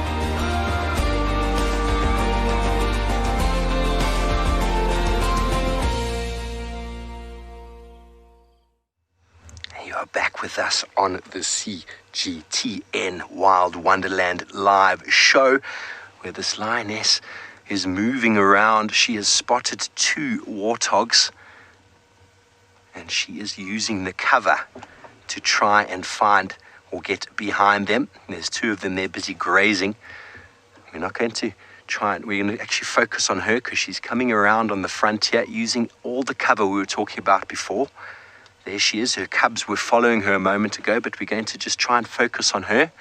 With us on the CGTN Wild Wonderland live show, where this lioness is moving around. She has spotted 2 warthogs, and she is using the cover to try and find or get behind them. There's 2 of them there busy grazing. We're not going to we're going to actually focus on her because she's coming around on the frontier using all the cover we were talking about before. There she is. Her cubs were following her a moment ago, but we're going to just try and focus on her.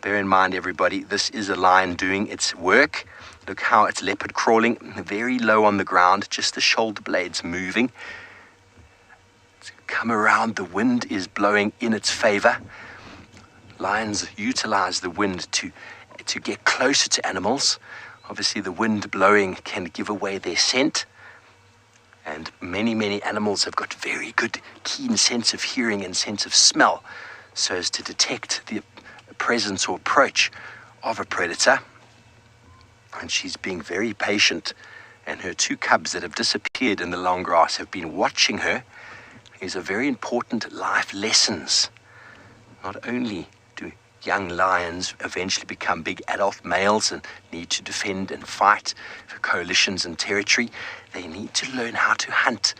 Bear in mind, everybody, this is a lion doing its work. Look how it's leopard crawling, very low on the ground, just the shoulder blades moving. To come around, the wind is blowing in its favor. Lions utilize the wind to get closer to animals. Obviously, the wind blowing can give away their scent. And many, many animals have got very good, keen sense of hearing and sense of smell so as to detect the presence or approach of a predator. And she's being very patient. And her 2 cubs that have disappeared in the long grass have been watching her. These are very important life lessons. Not only do young lions eventually become big adult males and need to defend and fight for coalitions and territory, they need to learn how to hunt.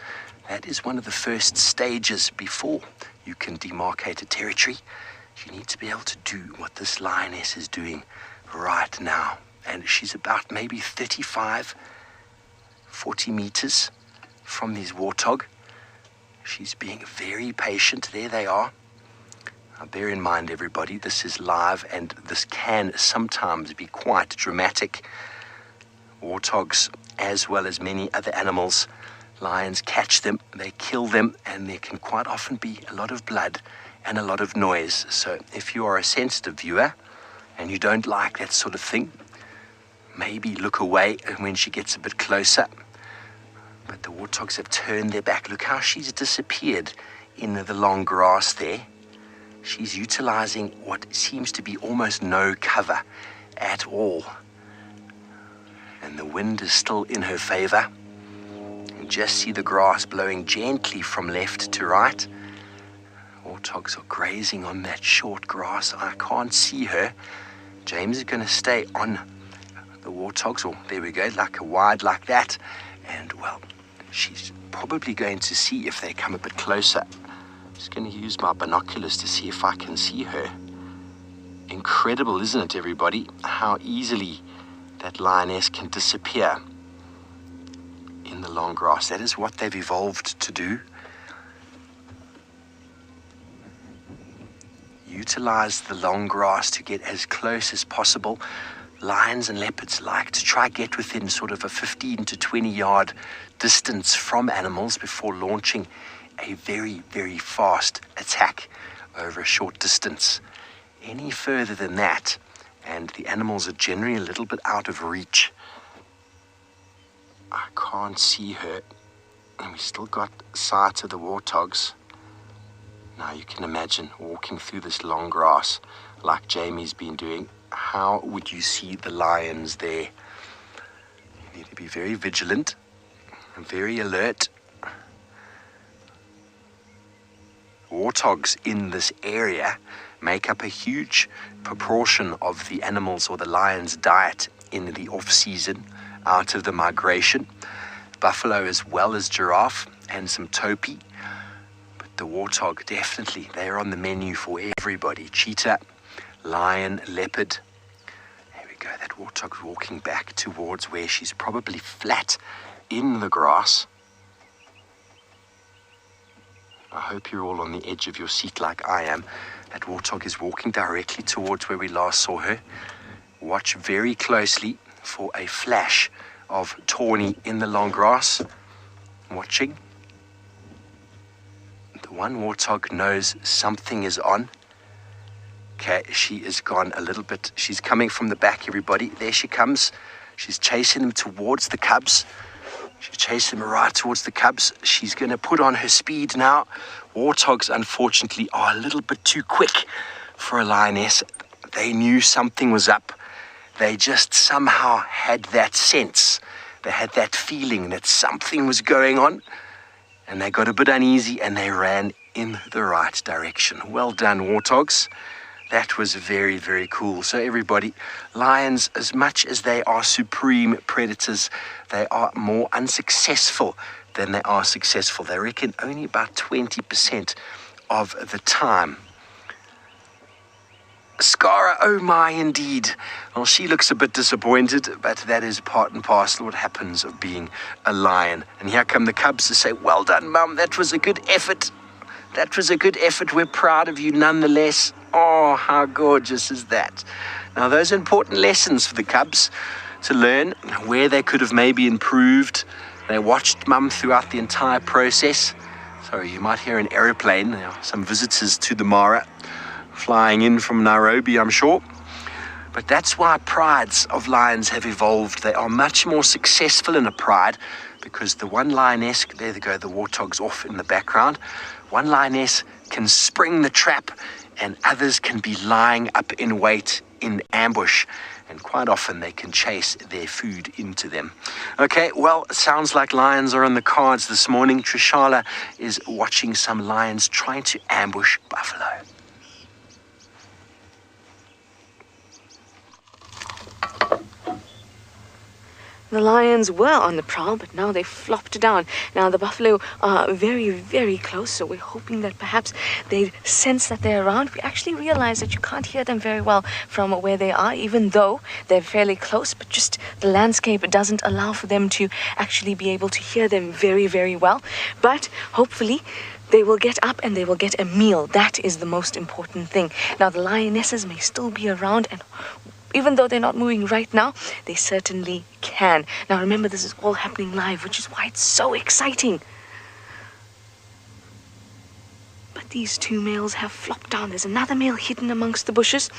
That is one of the first stages before you can demarcate a territory. You need to be able to do what this lioness is doing right now. And she's about maybe 35, 40 meters from this warthog. She's being very patient. There they are. Now, bear in mind, everybody, this is live and this can sometimes be quite dramatic. Warthogs, as well as many other animals, lions catch them, they kill them, and there can quite often be a lot of blood and a lot of noise. So if you are a sensitive viewer and you don't like that sort of thing, maybe look away when she gets a bit closer. But the warthogs have turned their back. Look how she's disappeared in the long grass there. she's utilizing what seems to be almost no cover at all. And the wind is still in her favor. You just see the grass blowing gently from left to right. Warthogs are grazing on that short grass. I can't see her. James is going to stay on the warthogs, or there we go, like a wide like that. And, well, she's probably going to see if they come a bit closer. I'm just going to use my binoculars to see if I can see her. Incredible, isn't it, everybody? How easily that lioness can disappear in the long grass. That is what they've evolved to do. Utilize the long grass to get as close as possible. Lions and leopards like to try get within sort of a 15 to 20 yard distance from animals before launching a very, very fast attack over a short distance. Any further than that, and the animals are generally a little bit out of reach. I can't see her, and we still got sight of the warthogs. Now you can imagine walking through this long grass like Jamie's been doing. How would you see the lions there? You need to be very vigilant and very alert. Warthogs in this area make up a huge proportion of the animals or the lions' diet in the off-season out of the migration. Buffalo as well as giraffe and some topi. But the warthog, definitely, they're on the menu for everybody. Cheetah, lion, leopard. There we go, that warthog's walking back towards where she's probably flat in the grass. I hope you're all on the edge of your seat like I am. That warthog is walking directly towards where we last saw her. Watch very closely for a flash of tawny in the long grass. Watching. The one warthog knows something is on. Okay, she is gone a little bit. She's coming from the back, everybody. There she comes. She's chasing them towards the cubs. She's chasing them right towards the cubs. She's going to put on her speed now. Warthogs, unfortunately, are a little bit too quick for a lioness. They knew something was up. They just somehow had that sense. They had that feeling that something was going on. And they got a bit uneasy and they ran in the right direction. Well done, warthogs. That was very, very cool. So everybody, lions, as much as they are supreme predators, they are more unsuccessful than they are successful. They reckon only about 20% of the time. Scara, oh my, indeed. Well, she looks a bit disappointed, but that is part and parcel what happens of being a lion. And here come the cubs to say, well done, Mum, that was a good effort. That was a good effort. We're proud of you nonetheless. Oh, how gorgeous is that? Now, those are important lessons for the cubs to learn, where they could have maybe improved. They watched Mum throughout the entire process. Sorry, you might hear an aeroplane. There are some visitors to the Mara flying in from Nairobi, I'm sure. But that's why prides of lions have evolved. They are much more successful in a pride because the one lioness, there they go, the warthogs off in the background. One lioness can spring the trap and others can be lying up in wait in ambush. And quite often they can chase their food into them. Okay, well, it sounds like lions are on the cards this morning. Trishala is watching some lions trying to ambush buffalo. The lions were on the prowl, but now they flopped down. Now the buffalo are very, very close, so we're hoping that perhaps they sense that they're around. We actually realize that you can't hear them very well from where they are, even though they're fairly close, but just the landscape doesn't allow for them to actually be able to hear them very, very well. But hopefully they will get up and they will get a meal. That is the most important thing. Now the lionesses may still be around, and even though they're not moving right now, they certainly can. Now remember, this is all happening live, which is why it's so exciting. But these two males have flopped down. There's another male hidden amongst the bushes.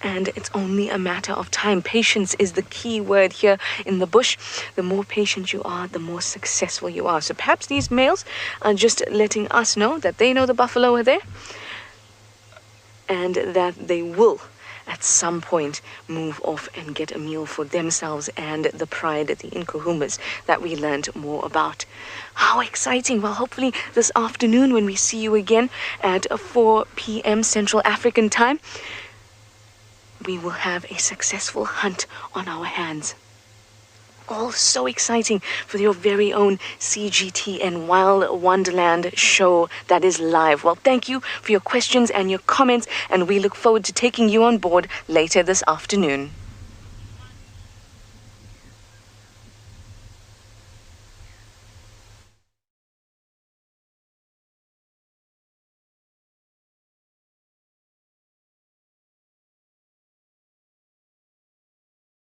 And and it's only a matter of time. Patience is the key word here in the bush. The more patient you are, the more successful you are. So perhaps these males are just letting us know that they know the buffalo are there, and that they will at some point move off and get a meal for themselves and the pride, the Inkahumas, that we learned more about. How exciting. Well, hopefully this afternoon when we see you again at 4 p.m. Central African time, we will have a successful hunt on our hands. All so exciting for your very own CGT and Wild Wonderland show that is live. Well, thank you for your questions and your comments, and we look forward to taking you on board later this afternoon.